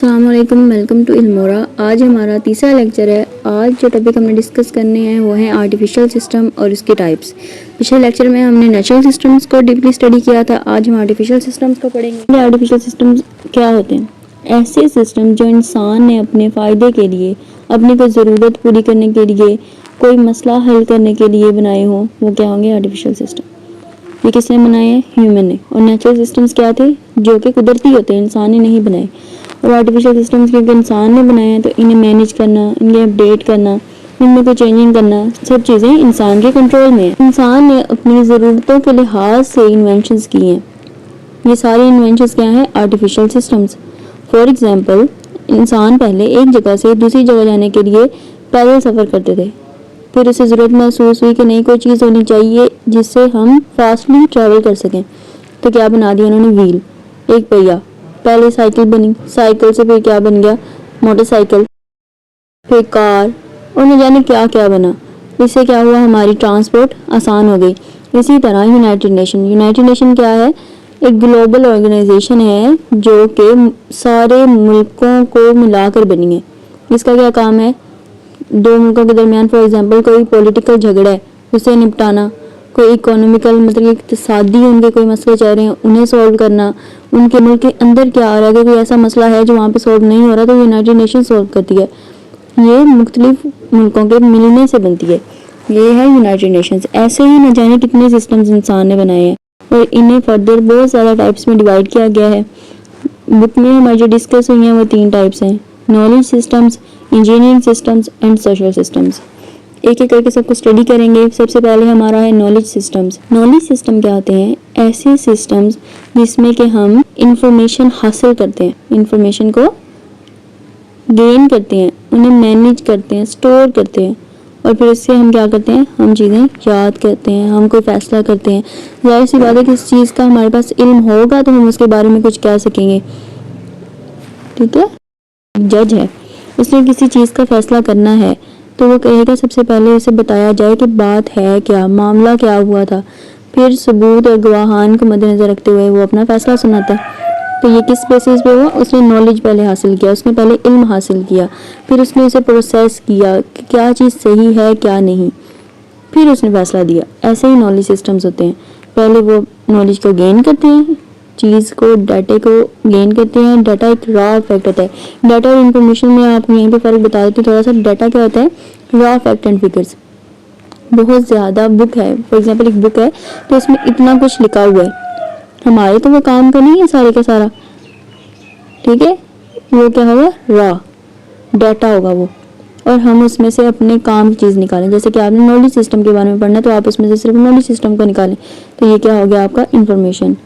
अस्सलामुअलैकुम, welcome to इल्मोरा। आज हमारा तीसरा लेक्चर है। आज जो टॉपिक हमने डिस्कस करने हैं वो है आर्टिफिशियल सिस्टम और उसके टाइप्स। पिछले लेक्चर में हमने नेचुरल सिस्टम्स को डीपली स्टडी किया था। आज हम आर्टिफिशियल सिस्टम्स को पढ़ेंगे। आर्टिफिशियल सिस्टम्स क्या होते हैं? ऐसे सिस्टम जो इंसान ने अपने फ़ायदे के लिए, अपनी कोई ज़रूरत पूरी करने के लिए, कोई मसला हल करने के लिए बनाए हों, वो क्या होंगे? Artificial system. ये किसने बनाए हैं? ह्यूमन ने। और नेचुरल सिस्टम्स क्या थे? जो कि कुदरती होते हैं, इंसान ने नहीं बनाए। और आर्टिफिशियल सिस्टम्स क्योंकि इंसान ने बनाए हैं तो इन्हें मैनेज करना, इन्हें अपडेट करना, इनमें कोई चेंजिंग करना, सब चीज़ें इंसान के कंट्रोल में है। इंसान ने अपनी ज़रूरतों के लिहाज से इन्वेंशंस की हैं। ये सारे इन्वेंशंस क्या हैं? Artificial systems. फॉर एग्जांपल, इंसान पहले एक जगह से दूसरी जगह जाने के लिए पैदल सफ़र करते थे। फिर उसे ज़रूरत महसूस हुई कि नई कोई चीज़ होनी चाहिए जिससे हम फास्टली ट्रैवल कर सकें। तो क्या बना दिया उन्होंने? व्हील, एक पहिया। पहले साइकिल बनी, साइकिल से फिर क्या बन गया? मोटरसाइकिल, फिर कार, और न जाने क्या क्या बना। इससे क्या हुआ? हमारी ट्रांसपोर्ट आसान हो गई। इसी तरह यूनाइटेड नेशन क्या है? एक ग्लोबल ऑर्गेनाइजेशन है जो कि सारे मुल्कों को मिलाकर बनी है। इसका क्या काम है? दो मुल्कों के दरमियान फॉर एग्जांपल कोई पॉलिटिकल झगड़ा है उसे निपटाना, कोई इकोनॉमिकल मतलब इक्तिसादी उनके कोई मसले चल रहे हैं उन्हें सॉल्व करना, उनके मुल्क के अंदर क्या आ रहा है कि कोई ऐसा मसला है जो वहाँ पे सॉल्व नहीं हो रहा तो यूनाइटेड नेशन सॉल्व करती है। ये मुख्तलिफ मुल्कों के मिलने से बनती है। ये है यूनाइटेड नेशंस। ऐसे ही न जाने कितने सिस्टम्स इंसान ने बनाए हैं और इन्हें फर्दर बहुत ज़्यादा टाइप्स में डिवाइड किया गया है। बुक में हमारी जो डिस्कस हुई हैं वो 3 टाइप्स हैं: knowledge systems, engineering systems and social systems. एक एक करके सबको स्टडी करेंगे। सबसे पहले हमारा है नॉलेज सिस्टम्स। नॉलेज सिस्टम क्या होते हैं? ऐसे सिस्टम्स जिसमें कि हम इंफॉर्मेशन हासिल करते हैं, इंफॉर्मेशन को गेन करते हैं, उन्हें मैनेज करते हैं, स्टोर करते हैं और फिर इससे हम क्या करते हैं? हम चीज़ें याद करते हैं, हम कोई फैसला करते हैं। जाहिर सी बात है कि इस चीज़ का हमारे पास इल्म होगा तो हम उसके बारे में कुछ कह सकेंगे। ठीक है? जज है, उसने किसी चीज़ का फैसला करना है तो वो कहेगा सबसे पहले उसे बताया जाए कि बात है क्या, मामला क्या हुआ था। फिर सबूत और गवाहान को मद्देनजर रखते हुए वो अपना फैसला सुनाता है। तो ये किस बेसिस पे हुआ? उसने नॉलेज पहले हासिल किया, उसने पहले इल्म हासिल किया, फिर उसने उसे प्रोसेस किया कि क्या चीज़ सही है क्या नहीं, फिर उसने फैसला दिया। ऐसे ही नॉलेज सिस्टम्स होते हैं। पहले वो नॉलेज को गेन करते हैं, चीज़ को, डाटे को गेन करते हैं। डाटा एक रॉ फैक्ट होता है। डाटा और इन्फॉर्मेशन में आपको यहीं पे फ़र्क बता देती हूँ थोड़ा सा। डाटा क्या होता है? Raw fact and figures. बहुत ज़्यादा बुक है, फॉर एग्जांपल एक बुक है तो उसमें इतना कुछ लिखा हुआ है, हमारे तो वो काम का नहीं है सारे का सारा। ठीक है? वो क्या होगा? रॉ डाटा होगा वो, और हम उसमें से अपने काम की चीज़ निकालें। जैसे कि आपने नॉलेज सिस्टम के बारे में पढ़ना है तो आप उसमें से सिर्फ नॉलेज सिस्टम को निकालें तो ये क्या हो गया? आपका इंफॉर्मेशन।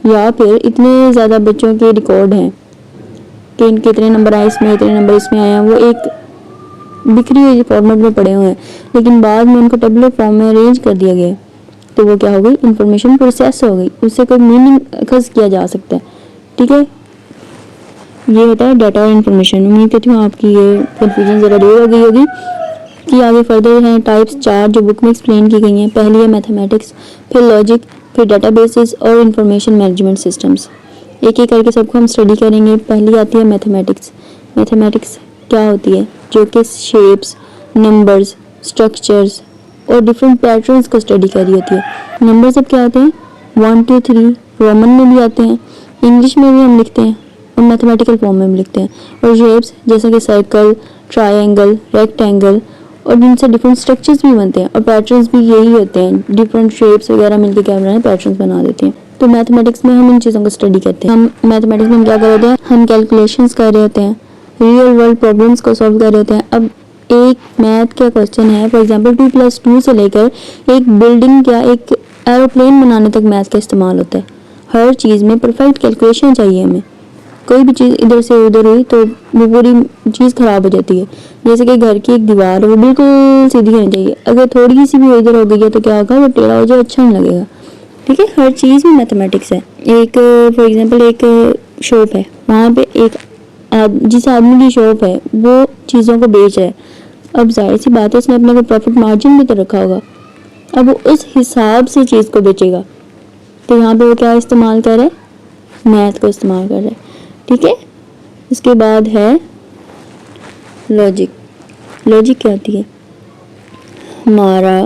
या फिर इतने ज़्यादा बच्चों के रिकॉर्ड हैं कि इनके इतने नंबर आए इसमें, इतने नंबर इसमें आए हैं, वो एक बिखरी हुई फॉर्मेट में पड़े हुए हैं लेकिन बाद में उनको टेबुलर फॉर्म में अरेंज कर दिया गया तो वो क्या हो गई? इंफॉर्मेशन प्रोसेस हो गई, उससे कोई मीनिंग अखज़ किया जा सकता है। ठीक है? ये होता है डाटा और इन्फॉर्मेशन। उम्मीद करती हूँ आपकी ये कन्फ्यूजन ज़रा दूर हो गई होगी। कि आगे फर्दर हैं टाइप्स 4 जो बुक में एक्सप्लेन की गई हैं। पहली है मैथमेटिक्स, फिर लॉजिक, फिर डाटाबेसेस और इंफॉर्मेशन मैनेजमेंट सिस्टम्स। एक एक करके सबको हम स्टडी करेंगे। पहली आती है मैथमेटिक्स। मैथमेटिक्स क्या होती है? जो कि शेप्स, नंबर्स, स्ट्रक्चर्स और डिफरेंट पैटर्न्स को स्टडी कर रही होती है। नंबर सब क्या होते हैं? 1 2 3 रोमन में भी आते हैं, इंग्लिश में भी हम लिखते हैं और मैथमेटिकल फॉर्म में भी लिखते हैं। और शेप्स जैसे कि सर्कल, ट्रायंगल, रेक्टेंगल, और जिनसे डिफरेंट स्ट्रक्चर्स भी बनते हैं। और पैटर्न्स भी यही होते हैं, डिफरेंट शेप्स वगैरह मिलकर क्या बनाए? पैटर्न्स बना देते हैं। तो मैथमेटिक्स में हम इन चीज़ों को स्टडी करते हैं। हम मैथमेटिक्स में क्या कर रहे होते हैं? हम कैलकुलेशंस कर रहे होते हैं, रियल वर्ल्ड प्रॉब्लम्स को सॉल्व कर रहे होते हैं। अब एक मैथ का क्वेश्चन है, फॉर एग्जांपल 2 + 2 से लेकर एक बिल्डिंग या एक एरोप्लेन बनाने तक मैथ का इस्तेमाल होता है। हर चीज़ में परफेक्ट कैलकुलेशन चाहिए हमें। कोई भी चीज़ इधर से उधर हुई तो वो पूरी चीज़ ख़राब हो जाती है। जैसे कि घर की एक दीवार है, वो बिल्कुल सीधी होनी चाहिए, अगर थोड़ी सी भी इधर हो गई है तो क्या होगा? वो टेढ़ा हो जाए, अच्छा नहीं लगेगा। ठीक है? हर चीज़ में मैथमेटिक्स है। एक फॉर एग्जांपल एक शॉप है, वहाँ पे एक जिस आदमी की शॉप है वो चीज़ों को बेच रहा है। अब जाहिर सी बात है उसने अपने को प्रॉफिट मार्जिन भी तो रखा होगा। अब वो उस हिसाब से चीज़ को बेचेगा तो यहाँ पे वो क्या इस्तेमाल कर रहा है? मैथ को इस्तेमाल कर रहा है। ठीक है? इसके बाद है लॉजिक। लॉजिक क्या होती है? हमारा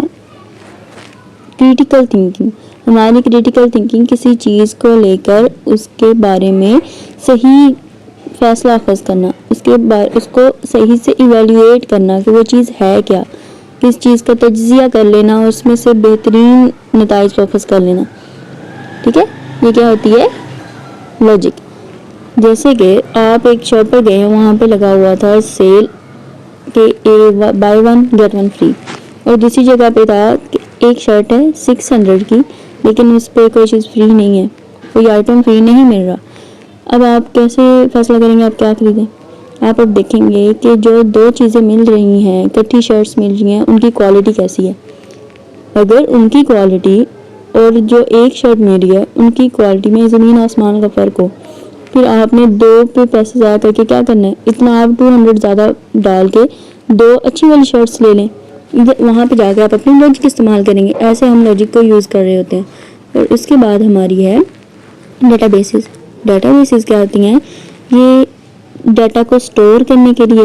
क्रिटिकल थिंकिंग। हमारी क्रिटिकल थिंकिंग किसी चीज़ को लेकर उसके बारे में सही फैसला अखज़ करना, उसको सही से इवेल्युएट करना कि वो चीज़ है क्या, किस चीज़ का तज्ज़िया कर लेना और उसमें से बेहतरीन नताइज को अखज़ कर लेना। ठीक है, ये क्या होती है? लॉजिक। जैसे कि आप एक शॉप पर गए हैं, वहाँ पे लगा हुआ था सेल के by one get one free, और दूसरी जगह पे था कि एक शर्ट है 600 की, लेकिन उस पर कोई चीज़ फ्री नहीं है, कोई आइटम फ्री नहीं मिल रहा। अब आप कैसे फैसला करेंगे आप क्या खरीदें? आप अब देखेंगे कि जो दो चीज़ें मिल रही हैं, इकट्ठी शर्ट्स मिल रही हैं, उनकी क्वालिटी कैसी है। अगर उनकी क्वालिटी और जो एक शर्ट मिल रही है उनकी क्वालिटी में ज़मीन आसमान का फ़र्क हो, फिर आपने दो पे पैसे ज़्यादा करके क्या करना है? इतना आप 200 ज़्यादा डाल के दो अच्छी वाली शर्ट्स ले लें। वहाँ पे जाकर आप अपनी लॉजिक इस्तेमाल करेंगे। ऐसे हम लॉजिक को यूज़ कर रहे होते हैं। और उसके बाद हमारी है डेटाबेसेस। डेटाबेसेस क्या होती हैं? ये डाटा को स्टोर करने के लिए,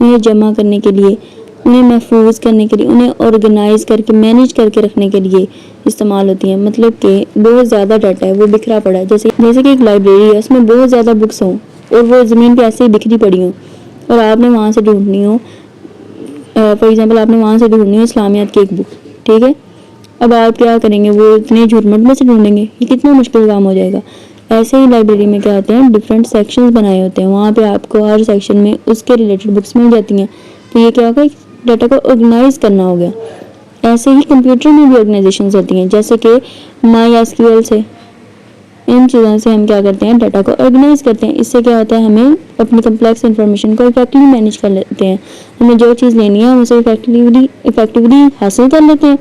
उन्हें जमा करने के लिए, उन्हें महफूज करने के लिए, उन्हें ऑर्गेनाइज करके मैनेज करके रखने के लिए इस्तेमाल होती हैं। मतलब कि बहुत ज़्यादा डाटा है, वो बिखरा पड़ा है। जैसे कि एक लाइब्रेरी है, उसमें बहुत ज़्यादा बुक्स हों और वो ज़मीन पे ऐसे ही बिखरी पड़ी हों और आपने वहाँ से ढूंढनी हो, फॉर एग्जांपल आपने वहाँ से ढूंढनी हो इस्लामियात की एक बुक। ठीक है, अब आप क्या करेंगे? वो इतने झुरमुट में से ढूंढेंगे, ये कितना मुश्किल काम हो जाएगा। ऐसे ही लाइब्रेरी में क्या होते हैं? डिफरेंट सेक्शंस बनाए होते हैं, वहाँ पे आपको हर सेक्शन में उसके रिलेटेड बुक्स मिल जाती हैं। तो ये क्या होगा? डाटा को ऑर्गेनाइज करना हो गया। ऐसे ही कंप्यूटर में भी ऑर्गेनाइजेशंस होती हैं, जैसे कि MySQL से, इन चीज़ों से हम क्या करते हैं? डाटा को ऑर्गेनाइज करते हैं। इससे क्या होता है? हमें अपनी कम्प्लेक्स इन्फॉर्मेशन को इफेक्टिवली मैनेज कर लेते हैं। हमें जो चीज़ लेनी है हम उसे इफेक्टिवली हासिल कर लेते हैं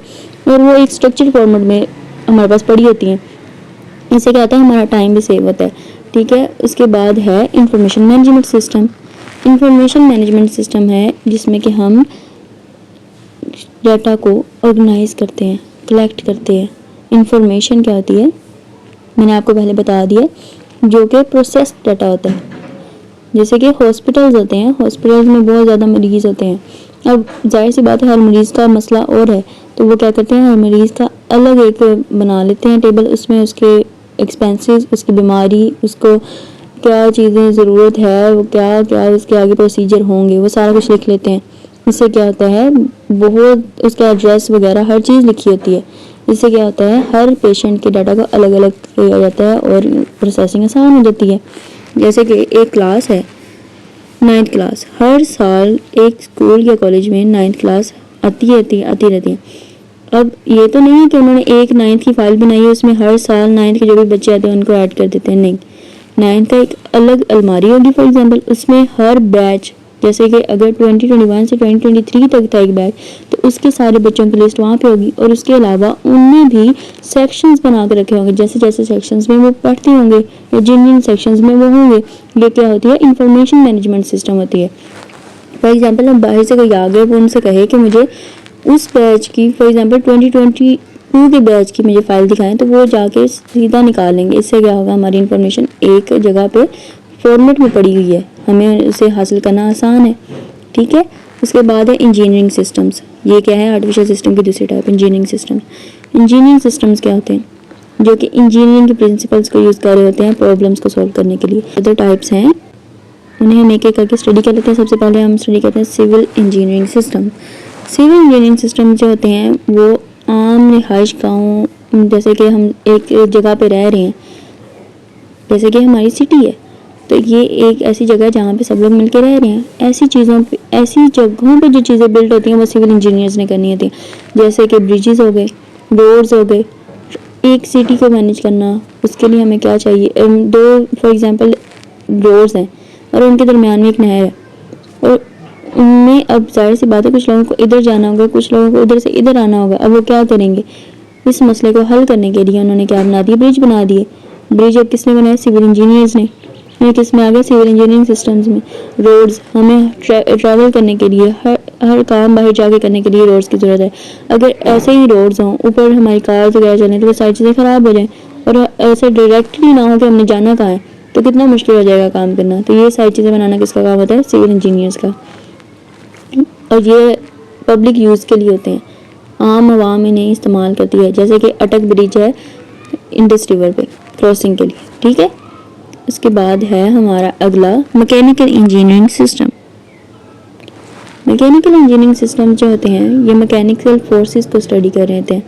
और वो एक स्ट्रक्चर फॉर्मेट में हमारे पास पड़ी होती हैं। इससे क्या होता है? हमारा टाइम भी सेव होता है। ठीक है, उसके बाद है information management system. Information management system है जिसमें कि हम डाटा को ऑर्गेनाइज करते हैं, कलेक्ट करते हैं। इंफॉर्मेशन क्या होती है? मैंने आपको पहले बता दिया, जो कि प्रोसेस डाटा होता है। जैसे कि हॉस्पिटल्स होते हैं, हॉस्पिटल्स में बहुत ज़्यादा मरीज़ होते हैं। अब जाहिर सी बात है, हर मरीज़ का मसला और है, तो वो क्या करते हैं? हर मरीज़ का अलग एक बना लेते हैं टेबल, उसमें उसके एक्सपेंसेस, उसकी बीमारी, उसको क्या चीज़ें ज़रूरत है, वो क्या क्या उसके आगे प्रोसीजर होंगे, वो सारा कुछ लिख लेते हैं। इससे क्या होता है? बहुत उसका एड्रेस वगैरह हर चीज़ लिखी होती है। इससे क्या होता है? हर पेशेंट के डाटा को अलग अलग किया जाता है और प्रोसेसिंग आसान हो जाती है। जैसे कि एक क्लास है 9th क्लास, हर साल एक स्कूल या कॉलेज में 9th क्लास आती रहती है। अब ये तो नहीं है कि उन्होंने एक 9th की फाइल बनाई है, उसमें हर साल 9th के जो भी बच्चे आते हैं उनको ऐड कर देते हैं। नहीं, 9th का एक अलग अलमारी होगी फॉर एग्जांपल, उसमें हर बैच, जैसे कि अगर 2021 से 2023 तक था एक बैच, तो उसके सारे बच्चों की लिस्ट वहाँ पे होगी और उसके अलावा उनमें भी सेक्शंस बना के रखे होंगे। जैसे जैसे सेक्शंस में वो पढ़ते होंगे या जिन जिन सेक्शंस में वो होंगे, ये क्या होती है? इंफॉर्मेशन मैनेजमेंट सिस्टम होती है। फॉर एग्जाम्पल अब बाहर से कोई आ गया, वो उनसे कहे कि मुझे उस बैच की, फॉर एग्जांपल 2022 के बैच की मुझे फ़ाइल दिखाएं, तो वो जाके सीधा निकाल लेंगे। इससे क्या होगा? हमारी इन्फॉर्मेशन एक जगह पे फॉर्मेट में पड़ी हुई है, हमें उसे हासिल करना आसान है। ठीक है, उसके बाद है इंजीनियरिंग सिस्टम्स। ये क्या है? आर्टिफिशियल सिस्टम की दूसरी type, engineering system. Engineering systems क्या होते हैं? जो कि इंजीनियरिंग के प्रिंसिपल्स को यूज़ कर रहे होते हैं प्रॉब्लम्स को सॉल्व करने के लिए। अदर टाइप्स हैं, उन्हें हम एक एक करके स्टडी कर लेते हैं। सबसे पहले हम स्टडी करते हैं civil engineering system. Civil engineering system जो होते हैं वो आम रिहाइश गाँव, जैसे कि हम एक जगह पे रह रहे हैं, जैसे कि हमारी सिटी है, तो ये एक ऐसी जगह है जहाँ पे सब लोग मिलकर रह रहे हैं। ऐसी जगहों पे जो चीज़ें बिल्ड होती हैं वो सिविल इंजीनियर्स ने करनी होती हैं। जैसे कि ब्रिजेस हो गए, रोड्स हो गए। एक सिटी को मैनेज करना, उसके लिए हमें क्या चाहिए? दो फॉर एग्जांपल रोड्स हैं और उनके दरमियान में एक नहर है, और उनमें अब जाहिर सी बात है कुछ लोगों को इधर जाना होगा, कुछ लोगों को इधर से इधर आना होगा। अब वो क्या करेंगे? इस मसले को हल करने के लिए उन्होंने क्या बना दिए? ब्रिज बना दिए। ब्रिज अब किसने बनाया? सिविल इंजीनियर्स ने। ये किस में आ गया? सिविल इंजीनियरिंग सिस्टम्स में। रोड्स, हमें ट्रैवल करने के लिए, हर काम बाहर जाके करने के लिए रोड्स की ज़रूरत है। अगर ऐसे ही रोड्स हों, ऊपर हमारी कार वगैरह चलें, तो वो सारी चीज़ें ख़राब हो जाएँ और ऐसे डायरेक्टली ना हो कि हमने जाना कहाँ है, तो कितना मुश्किल हो जाएगा काम करना। तो ये सारी चीज़ें बनाना किसका काम होता है? सिविल इंजीनियर्स का। और ये पब्लिक यूज़ के लिए होते हैं, आम आवाम इन्हें इस्तेमाल करती है, जैसे कि अटक ब्रिज है इंडस रिवर पे क्रॉसिंग के लिए, ठीक है। उसके बाद है हमारा अगला mechanical engineering system. Mechanical engineering system जो होते हैं ये मैकेनिकल फोर्सेस को स्टडी कर रहे थे।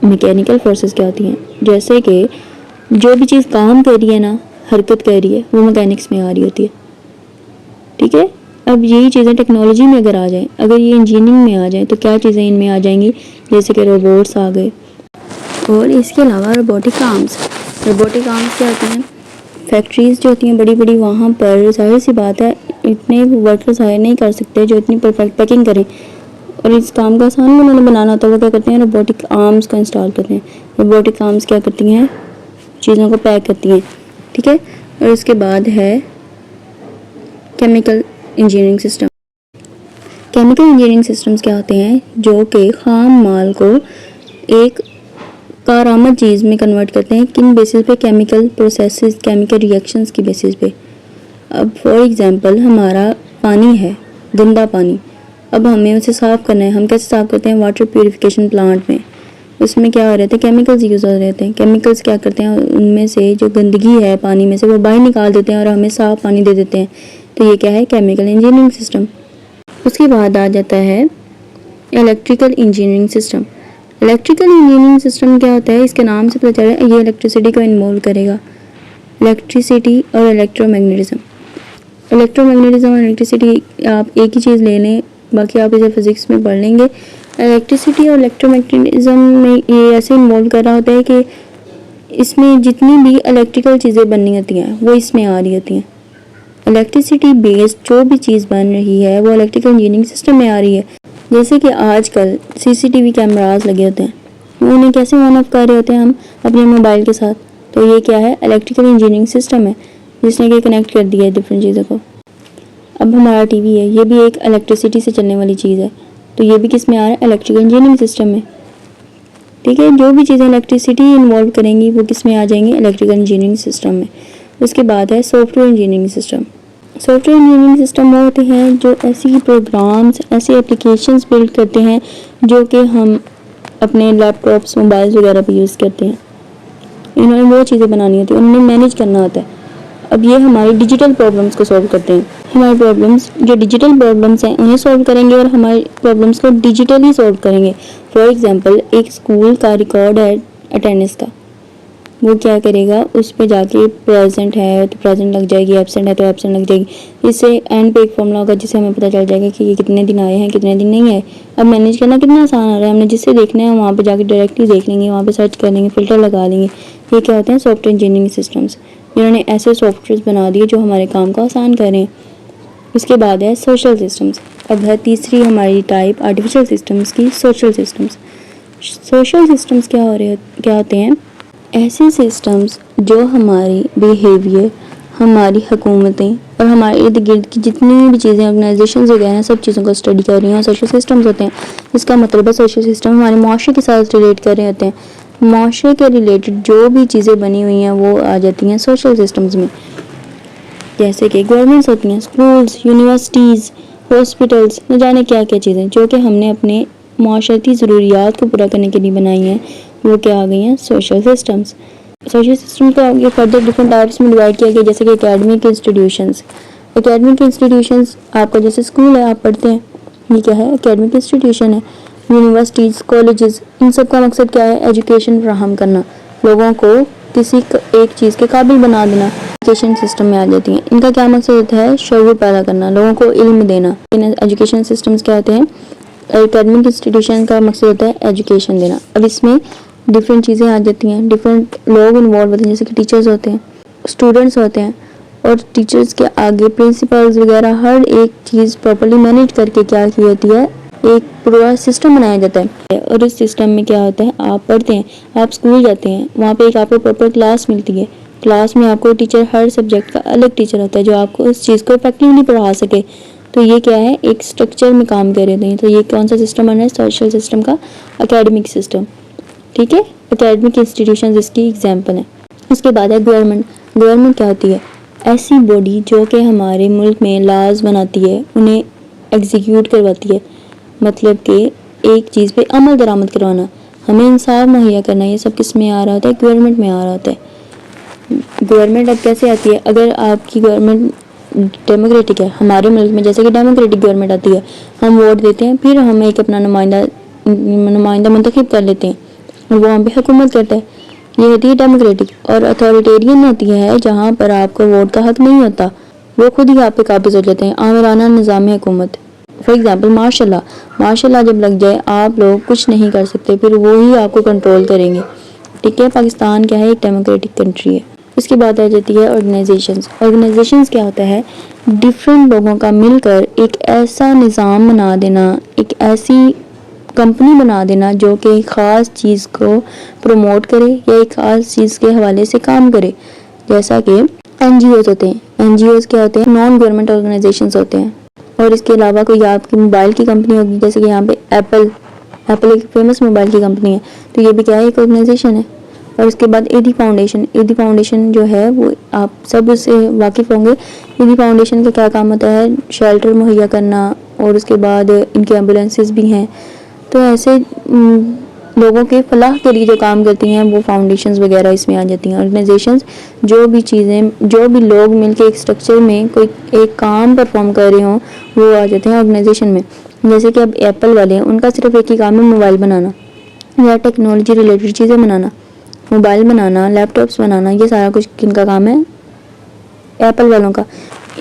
मैकेनिकल फोर्सेस क्या होती हैं? जैसे कि जो भी चीज़ काम कर रही है ना, हरकत कर रही है, वो मैकेनिक्स में आ रही होती है, ठीक है। अब यही चीज़ें टेक्नोलॉजी में अगर आ जाए, अगर ये इंजीनियरिंग में आ जाए तो क्या चीज़ें इनमें आ जाएंगी? जैसे कि रोबोट्स आ गए, और इसके अलावा रोबोटिक आर्म्स। रोबोटिक आर्म्स क्या होती हैं? फैक्ट्रीज़ जो होती हैं बड़ी बड़ी, वहाँ पर जाहिर सी बात है इतने वर्कर्स हायर नहीं कर सकते जो इतनी परफेक्ट पैकिंग करें, और इस काम का आसान उन्होंने बनाना होता है। वो क्या करते हैं? रोबोटिक आर्म्स को इंस्टॉल करते हैं। रोबोटिक आर्म्स क्या करती हैं? चीज़ों को पैक करती हैं, ठीक है। और उसके बाद है chemical engineering system. Chemical engineering systems क्या होते हैं? जो कि खाम माल को एक कारआमद चीज़ में कन्वर्ट करते हैं। किन बेसिस पे? केमिकल प्रोसेसेस, केमिकल रिएक्शंस की बेसिस पे। अब फॉर एग्जांपल हमारा पानी है, गंदा पानी, अब हमें उसे साफ़ करना है। हम कैसे साफ़ करते हैं? वाटर प्यूरिफिकेशन प्लांट में। उसमें क्या हो रहे थे? केमिकल्स यूज़ हो रहे थे। केमिकल्स क्या करते हैं? उनमें से जो गंदगी है पानी में से वो बाहर निकाल देते हैं और हमें साफ़ पानी दे देते हैं। तो ये क्या है? Chemical engineering system. उसके बाद आ जाता है electrical engineering system. Electrical engineering system क्या होता है? इसके नाम से पता चल रहा है ये इलेक्ट्रिसिटी को इन्वॉल्व करेगा। इलेक्ट्रिसिटी और इलेक्ट्रोमैग्नेटिज्म। इलेक्ट्रोमैग्नेटिज्म और इलेक्ट्रिसिटी आप एक ही चीज़ ले लें, बाकी आप इसे फिजिक्स में पढ़ लेंगे। इलेक्ट्रिसिटी और इलेक्ट्रोमैग्नेटिज्म में ये ऐसे इन्वॉल्व कर रहा होता है कि इसमें जितनी भी इलेक्ट्रिकल चीज़ें बननी होती हैं वो इसमें आ रही होती हैं। इलेक्ट्रिसिटी बेस्ड जो भी चीज़ बन रही है वो इलेक्ट्रिकल इंजीनियरिंग सिस्टम में आ रही है। जैसे कि आजकल सीसीटीवी कैमरास लगे होते हैं, उन्हें कैसे ऑन ऑफ कर रहे होते हैं हम अपने मोबाइल के साथ। तो ये क्या है? इलेक्ट्रिकल इंजीनियरिंग सिस्टम है जिसने कि कनेक्ट कर दिया है डिफरेंट चीज़ों को। अब हमारा टीवी है, ये भी एक इलेक्ट्रिसिटी से चलने वाली चीज़ है, तो ये भी किस में आ रहा है? इलेक्ट्रिकल इंजीनियरिंग सिस्टम में, ठीक है। जो भी चीज़ें इलेक्ट्रिसिटी इन्वॉल्व करेंगी वो किस में आ जाएंगी? इलेक्ट्रिकल इंजीनियरिंग सिस्टम में। उसके बाद है software engineering system. Software engineering system वो होते हैं जो ऐसी प्रोग्राम्स, ऐसे एप्लीकेशंस बिल्ड करते हैं जो कि हम अपने लैपटॉप्स, मोबाइल्स वगैरह पे यूज़ करते हैं। इन्होंने वो चीज़ें बनानी होती है, उन्हें मैनेज करना होता है। अब ये हमारी डिजिटल प्रॉब्लम्स को सॉल्व करते हैं। हमारे प्रॉब्लम्स जो डिजिटल प्रॉब्लम्स हैं उन्हें सॉल्व करेंगे और हमारे प्रॉब्लम्स को डिजिटली सॉल्व करेंगे। फॉर एग्जांपल एक स्कूल का रिकॉर्ड है अटेंडेंस का, वो क्या करेगा? उस पे जाके प्रेजेंट है तो प्रेजेंट लग जाएगी, एब्सेंट है तो एब्सेंट लग जाएगी। इससे एंड पे एक फॉर्मूला होगा जिससे हमें पता चल जाएगा कि ये कितने दिन आए हैं, कितने दिन नहीं आए। अब मैनेज करना कितना आसान हो रहा है, हमने जिससे देखना है वहाँ पे जाके डायरेक्टली देख लेंगे, वहाँ पे सर्च कर लेंगे, फिल्टर लगा लेंगे। ये क्या होते हैं? Software engineering systems. इन्होंने ऐसे सॉफ्टवेयर बना दिए जो हमारे काम को आसान करें। इसके बाद है सोशल सिस्टम्स। अब है तीसरी हमारी टाइप आर्टिफिशियल सिस्टम्स की, सोशल सिस्टम्स। सोशल सिस्टम्स क्या होते हैं? ऐसे सिस्टम्स जो हमारी बिहेवियर, हमारी हुकूमतें और हमारे इर्द गिर्द की जितनी भी चीज़ें, ऑर्गेनाइजेशंस वगैरह हैं, सब चीज़ों को स्टडी कर रही हैं, सोशल सिस्टम्स होते हैं। इसका मतलब है सोशल सिस्टम हमारे माशरे के साथ रिलेट कर रहे होते हैं। माशरे के रिलेटेड जो भी चीज़ें बनी हुई हैं वो आ जाती हैं सोशल सिस्टम्स में। जैसे कि गवर्नमेंट्स होती हैं, स्कूल्स, यूनिवर्सिटीज़, हॉस्पिटल्स, न जाने क्या क्या चीज़ें जो कि हमने अपने माशरती ज़रूरियात को पूरा करने के लिए बनाई हैं, वो क्या आ गई हैं? Social systems. सोशल सिस्टम को आगे फर्दर डिफरेंट टाइप्स में डिवाइड किया गया, जैसे कि एकेडमिक इंस्टीट्यूशंस। एकेडमिक इंस्टीट्यूशंस आपका जैसे स्कूल है, आप पढ़ते हैं, ये क्या है? एकेडमिक इंस्टीट्यूशन है। यूनिवर्सिटीज़, कॉलेजेस, इन सब का मकसद क्या है? एजुकेशन फराहम करना, लोगों को किसी एक चीज़ के काबिल बना देना। एजुकेशन सिस्टम में आ जाती हैं। इनका क्या मकसद होता है? शऊर पैदा करना, लोगों को इल्म देना। इन एजुकेशन सिस्टम्स क्या होते हैं? एकेडमिक इंस्टीट्यूशन का मकसद होता है एजुकेशन देना। अब इसमें डिफरेंट चीज़ें आ जाती हैं, डिफरेंट लोग इन्वॉल्व होते हैं, जैसे कि टीचर्स होते हैं, स्टूडेंट्स होते हैं, और टीचर्स के आगे प्रिंसिपल्स वगैरह हर एक चीज़ प्रॉपर्ली मैनेज करके क्या की होती है? एक पूरा सिस्टम बनाया जाता है। और इस सिस्टम में क्या होता है? आप पढ़ते हैं, आप स्कूल जाते हैं, वहाँ पे एक आपको प्रॉपर क्लास मिलती है। क्लास में आपको टीचर, हर सब्जेक्ट का अलग टीचर होता है जो आपको उस चीज़ को इफेक्टिवली पढ़ा सके। तो ये क्या है? एक स्ट्रक्चर में काम कर रहे हैं। तो ये कौन सा सिस्टम बन रहा है? सोशल सिस्टम का एकेडमिक सिस्टम, ठीक है। एकेडमिक इंस्टीट्यूशन इसकी एग्जाम्पल है। उसके बाद है गवर्नमेंट। गवर्नमेंट क्या होती है? ऐसी बॉडी जो कि हमारे मुल्क में लाज बनाती है, उन्हें एग्जीक्यूट करवाती है, मतलब कि एक चीज़ पे अमल दरामद करवाना, हमें इंसाफ मुहैया करना, ये सब किस में आ रहा होता है? गवर्नमेंट में आ रहा होता है। गवर्नमेंट अब कैसे आती है? अगर आपकी गवर्नमेंट डेमोक्रेटिक है, हमारे मुल्क में जैसे कि डेमोक्रेटिक गवर्नमेंट आती है, हम वोट देते हैं, फिर हम एक अपना नुमाइंदा मुंतखब कर लेते हैं और वो हम पे हुकूमत करता है। ये होती है डेमोक्रेटिक। और अथॉरिटेरियन होती है जहाँ पर आपको वोट का हक नहीं होता, वो खुद ही आप पे काबिज हो जाते हैं, आमिराना निज़ाम हुकूमत। फॉर एग्जाम्पल मार्शल जब लग जाए आप लोग कुछ नहीं कर सकते, फिर वो ही आपको कंट्रोल करेंगे। ठीक है, पाकिस्तान क्या है? एक डेमोक्रेटिक कंट्री है। उसके बाद आ जाती है ऑर्गेनाइजेशंस। ऑर्गेनाइजेशंस क्या होता है? डिफरेंट लोगों का मिलकर एक ऐसा निज़ाम बना देना, एक ऐसी कंपनी बना देना जो कि एक ख़ास चीज़ को प्रमोट करे या एक ख़ास चीज़ के हवाले से काम करे। जैसा कि NGOs होते हैं। NGOs क्या होते हैं? नॉन गवर्नमेंट ऑर्गेनाइजेशंस होते हैं। और इसके अलावा कोई आपकी मोबाइल की कंपनी होगी, जैसे कि यहाँ पे एप्पल एक फेमस मोबाइल की कंपनी है, तो ये भी क्या है? एक ऑर्गेनाइजेशन है। और इसके बाद ईदी फाउंडेशन जो है वो आप सब उससे वाकिफ़ होंगे। ईदी फाउंडेशन का क्या काम होता है? शेल्टर मुहैया करना, और उसके बाद इनके एम्बुलेंसेस भी हैं। तो ऐसे लोगों के फलाह के लिए जो काम करती हैं वो फाउंडेशंस वगैरह इसमें आ जाती हैं। ऑर्गेनाइजेशंस जो भी लोग मिलकर एक स्ट्रक्चर में कोई एक काम परफॉर्म कर रहे हों, वो आ जाते हैं ऑर्गेनाइजेशन में। जैसे कि अब एप्पल वाले हैं, उनका सिर्फ एक ही काम है मोबाइल बनाना या टेक्नोलॉजी रिलेटेड चीज़ें बनाना, मोबाइल बनाना, लैपटॉप्स बनाना, ये सारा कुछ किनका काम है? एप्पल वालों का।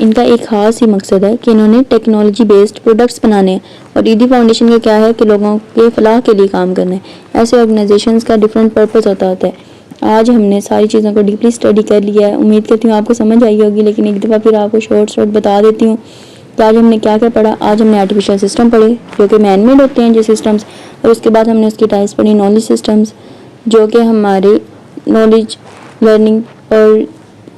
इनका एक ख़ास ही मकसद है कि इन्होंने टेक्नोलॉजी बेस्ड प्रोडक्ट्स बनाने हैं। और ईदी फाउंडेशन का क्या है? कि लोगों के फलाह के लिए काम करना है। ऐसे ऑर्गेनाइजेशंस का डिफरेंट पर्पस होता है। आज हमने सारी चीज़ों को डीपली स्टडी कर लिया है, उम्मीद करती हूँ आपको समझ आई होगी, लेकिन एक दफ़ा फिर आपको शॉर्ट बता देती हूँ कि आज हमने क्या क्या पढ़ा। आज हमने आर्टिफिशियल सिस्टम पढ़े जो कि मैन मेड होते हैं जो सिस्टम्स, और उसके बाद हमने उसकी टाइप्स पढ़ी नॉलेज सिस्टम्स, जो कि हमारे नॉलेज लर्निंग और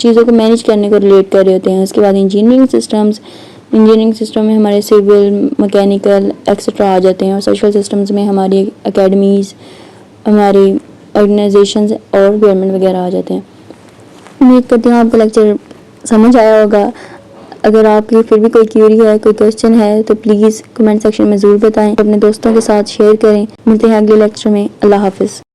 चीज़ों को मैनेज करने को रिलेट कर रहे होते हैं। उसके बाद इंजीनियरिंग सिस्टम में हमारे सिविल, मैकेनिकल एक्सेट्रा आ जाते हैं। और सोशल सिस्टम्स में हमारी एकेडमीज़, हमारी ऑर्गेनाइजेशंस और गवर्नमेंट वगैरह आ जाते हैं। उम्मीद करती हूँ आपको लेक्चर समझ आया होगा। अगर आपकी फिर भी कोई क्यूरी है, कोई क्वेश्चन है, तो प्लीज़ कमेंट सेक्शन में ज़रूर बताएं, अपने दोस्तों के साथ शेयर करें। मिलते हैं अगले लेक्चर में। अल्लाह हाफिज़।